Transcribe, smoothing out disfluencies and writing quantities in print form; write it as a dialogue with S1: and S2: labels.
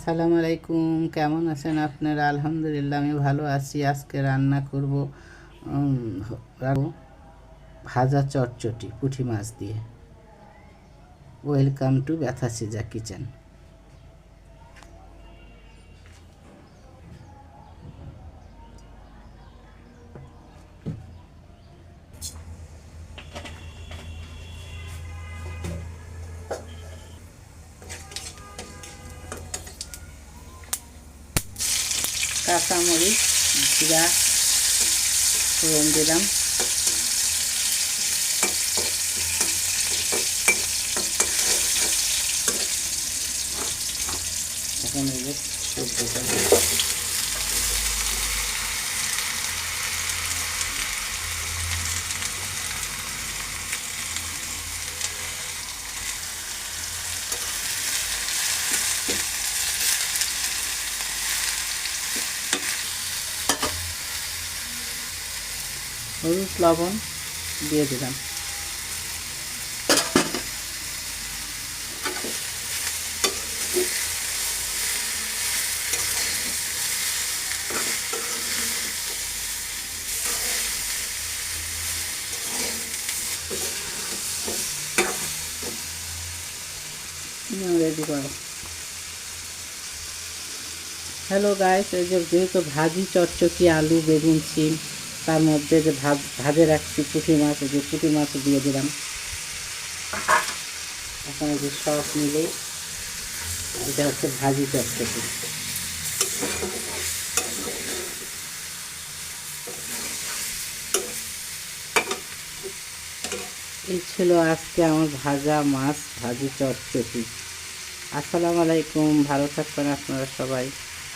S1: আসসালামু আলাইকুম, কেমন আছেন আপনারা? আলহামদুলিল্লাহ আমি ভালো আছি। আজকে রান্না করব ভাজা চটচটি পুঁটি মাছ দিয়ে। ওয়েলকাম টু ব্যথা সিজা কিচেন। কাঁচামরিচ, জিরা ফোড়ন দিলাম। এখন এই যে সবজিটা হলুদ লবণ দিয়ে দিলাম। রেডি করো। হ্যালো গাইস, এই যে যেহেতু ভাজি চটচটি আলু বেগুন সিম, তার মধ্যে যে ভাজে রাখছি পুঁটি মাছ, এই যে পুঁটি মাছ দিয়ে দিলাম। এখন এই যে সব মিলে এটা হচ্ছে ভাজি চটচটি। এই ছিল আজকে আমার ভাজা মাছ ভাজি চটচটি। আসসালামু আলাইকুম, ভালো থাকবেন আপনারা সবাই।